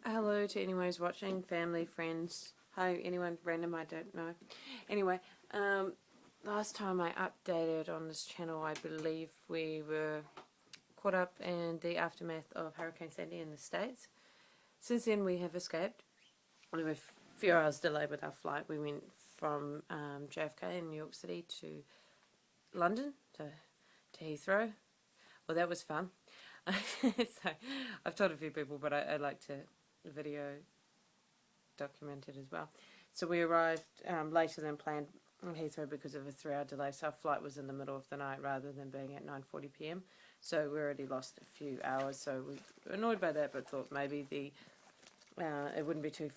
Hello to anyone who's watching, family, friends. Hi, anyone random I don't know. Anyway, last time I updated on this channel, I believe we were caught up in the aftermath of Hurricane Sandy in the States. Since then, we have escaped. We were a few hours delayed with our flight. We went from JFK in New York City to London, to Heathrow. Well, that was fun. So, I've told a few people, but I like to video documented as well. So we arrived later than planned in Heathrow because of a 3-hour delay. So our flight was in the middle of the night rather than being at 9:40 p.m. So we already lost a few hours. So we were annoyed by that, but thought maybe it wouldn't be too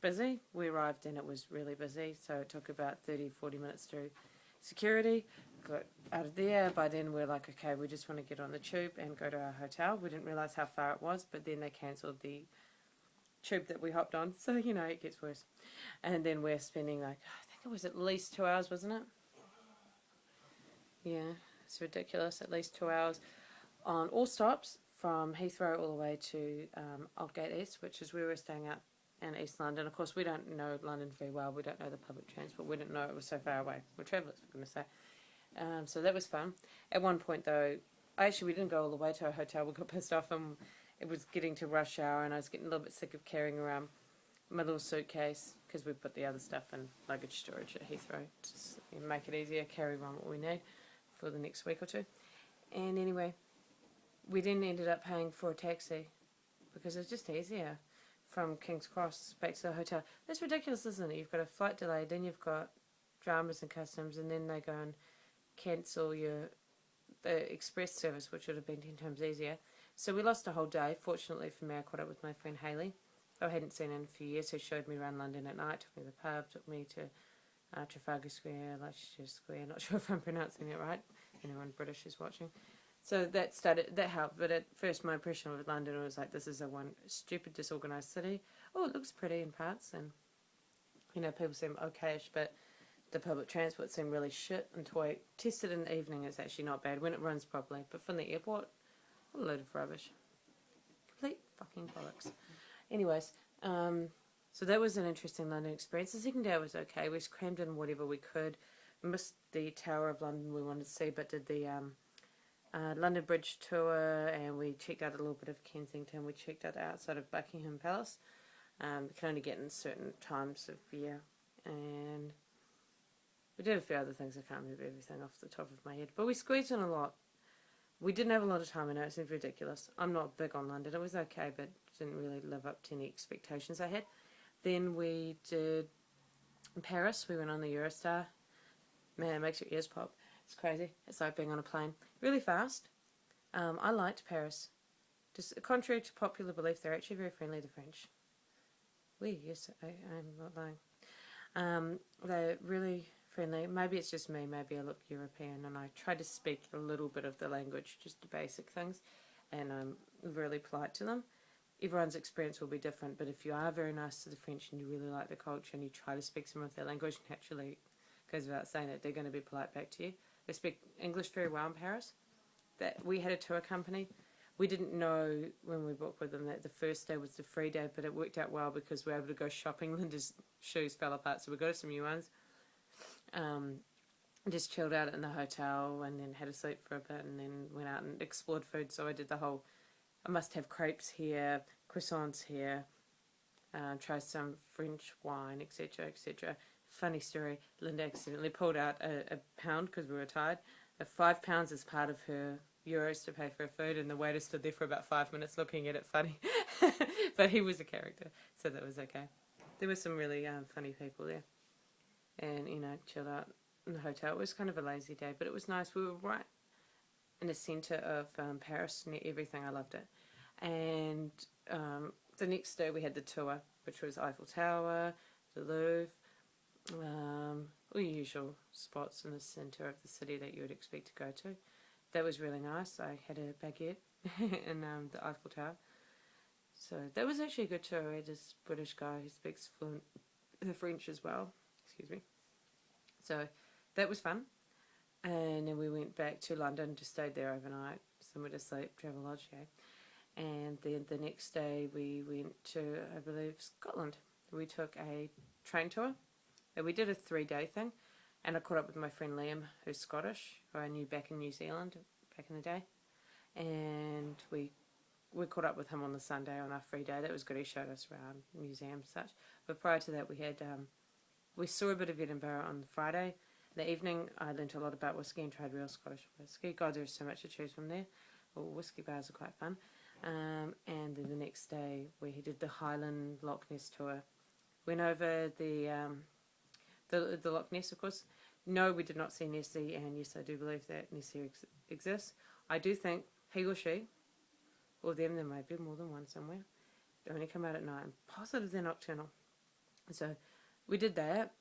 busy. We arrived and it was really busy. So it took about 30-40 minutes through security. Got out of there. By then we're like, okay, we just want to get on the tube and go to our hotel. We didn't realise how far it was, but then they cancelled the tube that we hopped on, so it gets worse. And then we're spending I think it was at least 2 hours, wasn't it? Yeah, it's ridiculous. At least 2 hours on all stops from Heathrow all the way to Aldgate East, which is where we're staying out in East London. Of course, we don't know London very well. We don't know the public transport. We didn't know it was so far away. We're travellers, for goodness sake. So that was fun. At one point, though, we didn't go all the way to our hotel. We got pissed off and it was getting to rush hour and I was getting a little bit sick of carrying around my little suitcase because we put the other stuff in luggage storage at Heathrow to make it easier, carry around what we need for the next week or two. And anyway, we then ended up paying for a taxi because it's just easier from King's Cross back to the hotel. That's ridiculous, isn't it? You've got a flight delay, then you've got dramas and customs, and then they go and cancel the express service, which would have been 10 times easier. So we lost a whole day. Fortunately for me, I caught up with my friend Hayley, who I hadn't seen in a few years, who showed me around London at night, took me to the pub, took me to Trafalgar Square, Leicester Square. Not sure if I'm pronouncing it right. Anyone British is watching. So that helped. But at first, my impression of London was like, this is a one stupid, disorganised city. Oh, it looks pretty in parts, and people seem okayish, but the public transport seemed really shit until I tested in the evening. It's actually not bad when it runs properly. But from the airport, what a load of rubbish. Complete fucking bollocks. Anyways, so that was an interesting London experience. The second day was okay. We crammed in whatever we could. Missed the Tower of London we wanted to see, but did the London Bridge tour, and we checked out a little bit of Kensington. We checked out the outside of Buckingham Palace. We can only get in certain times of year. And we did a few other things. I can't remember everything off the top of my head. But we squeezed in a lot. We didn't have a lot of time. I know it seems ridiculous. I'm not big on London. It was okay, but didn't really live up to any expectations I had. Then we did Paris. We went on the Eurostar. Man, it makes your ears pop. It's crazy. It's like being on a plane. Really fast. I liked Paris. Just contrary to popular belief, they're actually very friendly, the French. Yes, I'm not lying. They're really friendly. Maybe it's just me. Maybe I look European, and I try to speak a little bit of the language, just the basic things, and I'm really polite to them. Everyone's experience will be different, but if you are very nice to the French and you really like the culture and you try to speak some of their language, naturally, goes without saying that they're going to be polite back to you. They speak English very well in Paris. That we had a tour company. We didn't know when we booked with them that the first day was the free day, but it worked out well because we were able to go shopping. Linda's shoes fell apart, so we got her some new ones. Just chilled out in the hotel and then had a sleep for a bit and then went out and explored food. So I did the whole, I must have crepes here, croissants here, try some French wine, etc., etc. Funny story, Linda accidentally pulled out a pound because we were tired. £5 is part of her euros to pay for her food, and the waiter stood there for about 5 minutes looking at it funny. But he was a character, so that was okay. There were some really funny people there. And, chilled out in the hotel. It was kind of a lazy day, but it was nice. We were right in the centre of Paris, near everything. I loved it. And the next day we had the tour, which was Eiffel Tower, the Louvre, all the usual spots in the centre of the city that you would expect to go to. That was really nice. I had a baguette in the Eiffel Tower. So that was actually a good tour. We had this British guy who speaks fluent French as well. Excuse me. So that was fun. And then we went back to London, just stayed there overnight, somewhere to sleep, Travelodge, yeah. And then the next day we went to, I believe, Scotland. We took a train tour. And we did a 3-day thing. And I caught up with my friend Liam, who's Scottish, who I knew back in New Zealand back in the day. And we caught up with him on the Sunday on our free day. That was good. He showed us around museums and such. But prior to that, we saw a bit of Edinburgh on the Friday. In the evening, I learnt a lot about whiskey and tried real Scottish whiskey. God, there's so much to choose from there. Well, whiskey bars are quite fun. And then the next day, we did the Highland Loch Ness tour. Went over the Loch Ness, of course. No, we did not see Nessie, and yes, I do believe that Nessie exists. I do think he or she, or them, there might be more than one somewhere, they only come out at night. I'm positive they're nocturnal. So we did that.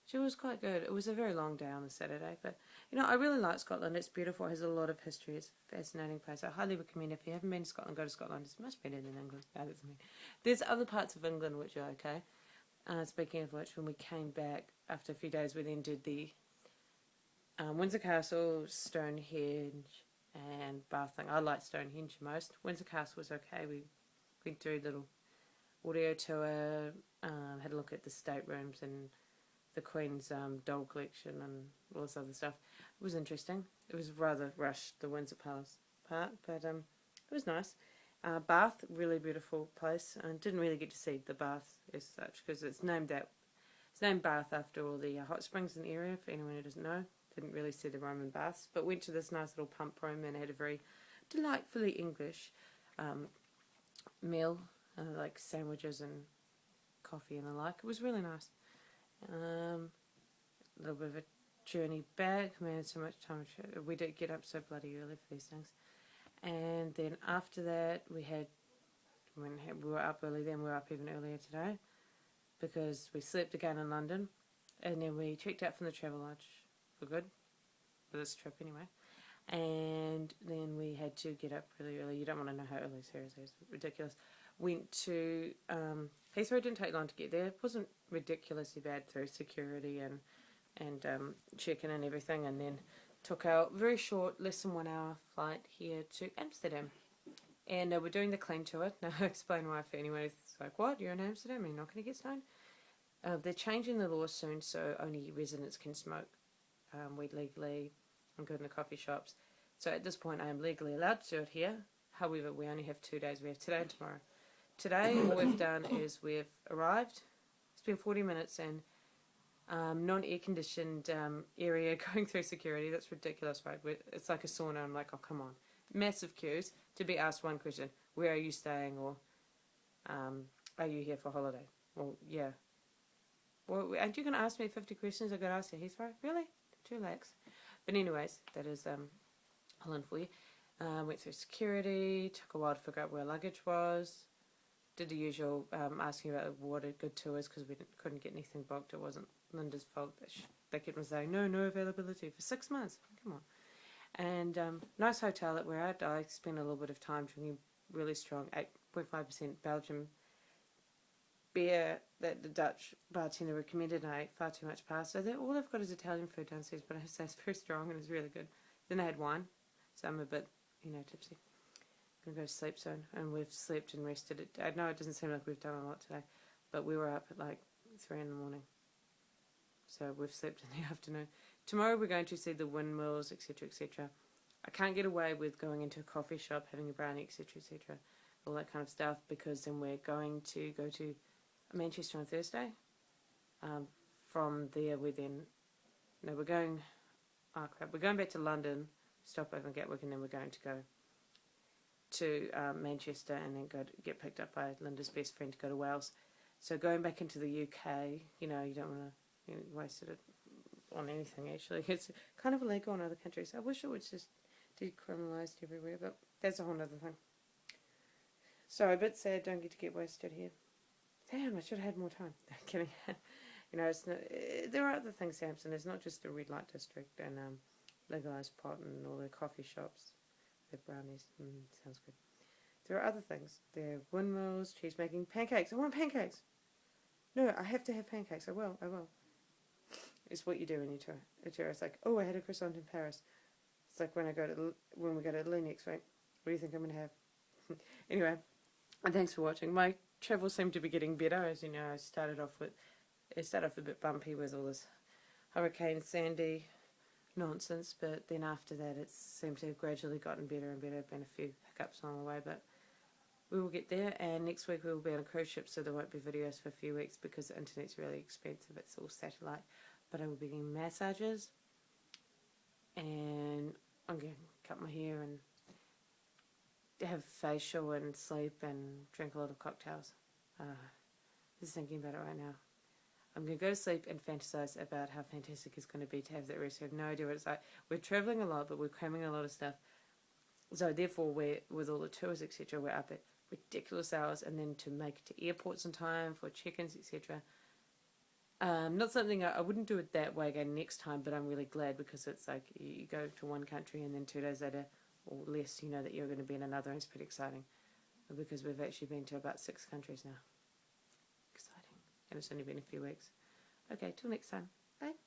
She was quite good. It was a very long day on the Saturday, but I really like Scotland. It's beautiful. It has a lot of history. It's a fascinating place. I highly recommend, if you haven't been to Scotland, go to Scotland. It's much better than England. No, that's me. There's other parts of England which are okay. Speaking of which, when we came back after a few days, we then did the Windsor Castle, Stonehenge, and Bath thing. I liked Stonehenge most. Windsor Castle was okay. We went through a little audio tour, had a look at the staterooms and the Queen's doll collection and all this other stuff. It was interesting. It was rather rushed, the Windsor Palace part, but it was nice. Bath, really beautiful place. I didn't really get to see the bath as such because it's named Bath after all the hot springs in the area. For anyone who doesn't know, didn't really see the Roman baths, but went to this nice little pump room and had a very delightfully English meal, like sandwiches and coffee and the like. It was really nice. A little bit of a journey back. Man, so much time. We did get up so bloody early for these things. And then after that, when we were up early then, we were up even earlier today because we slept again in London. And then we checked out from the Travelodge for good, for this trip anyway. And then we had to get up really early. You don't want to know how early, seriously, it's ridiculous. Went to Heathrow. Didn't take long to get there. It wasn't ridiculously bad through security and check-in and everything, and then took our very short, less than 1 hour flight here to Amsterdam. And we're doing the clean tour. Now I'll explain why for anyone who's like, what, you're in Amsterdam, you're not going to get stoned? They're changing the law soon, so only residents can smoke weed legally and go in the coffee shops. So at this point I am legally allowed to do it here. However, we only have 2 days. We have today and tomorrow. Today, all we've done is we've arrived, spent 40 minutes in non-air-conditioned area going through security. That's ridiculous, right? It's like a sauna. I'm like, oh, come on. Massive queues to be asked one question. Where are you staying? Or are you here for holiday? Well, yeah. Well, aren't you going to ask me 50 questions I got asked at Heathrow? Really? Too lax. But anyways, that is Holland for you. Went through security. Took a while to figure out where luggage was. Did the usual asking about what a good tour is because we couldn't get anything booked. It wasn't Linda's fault. They kept on saying, no availability for 6 months. Come on. And nice hotel that we're at. I spent a little bit of time drinking really strong 8.5% Belgian beer that the Dutch bartender recommended, and I ate far too much pasta. All I've got is Italian food downstairs, but I have to say it's very strong and it's really good. Then I had wine, so I'm a bit, tipsy. I'm going to go to sleep soon, and we've slept and rested. I know it doesn't seem like we've done a lot today, but we were up at like 3 in the morning. So we've slept in the afternoon. Tomorrow we're going to see the windmills, etc., etc. I can't get away with going into a coffee shop, having a brownie, etc., etc., all that kind of stuff, because then we're going to go to Manchester on Thursday. From there, we're going back to London, stop over in Gatwick, and then we're going to go to Manchester and then get picked up by Linda's best friend to go to Wales. So going back into the UK, you don't want to waste it on anything, actually. It's kind of illegal in other countries. I wish it was just decriminalised everywhere, but that's a whole other thing. So a bit sad, don't get to get wasted here. Damn, I should have had more time. I'm kidding. It's not, there are other things, Samson. It's not just the red light district and legalised pot and all the coffee shops. The brownies. Sounds good. There are other things. There are windmills, cheese making, pancakes. I want pancakes. No, I have to have pancakes. I will. It's what you do when you tour. It's like, oh, I had a croissant in Paris. It's like when we go to Italy next week. What do you think I'm going to have? Anyway, and thanks for watching. My travel seemed to be getting better. As you know, it started off a bit bumpy with all this Hurricane Sandy nonsense, but then after that it seemed to have gradually gotten better and better. There have been a few hiccups along the way, but we will get there. And next week we will be on a cruise ship, so there won't be videos for a few weeks because the internet's really expensive. It's all satellite, but I will be getting massages, and I'm going to cut my hair and have facial and sleep and drink a lot of cocktails. Just thinking about it right now. I'm going to go to sleep and fantasize about how fantastic it's going to be to have that rest. I have no idea what it's like. We're travelling a lot, but we're cramming a lot of stuff. So therefore, with all the tours, etc., we're up at ridiculous hours, and then to make it to airports in time for check-ins, etc. Not something I wouldn't do it that way again next time, but I'm really glad because it's like you go to one country and then 2 days later or less, you know that you're going to be in another, and it's pretty exciting because we've actually been to about 6 countries now. Exciting. And it's only been a few weeks. Okay, till next time. Bye.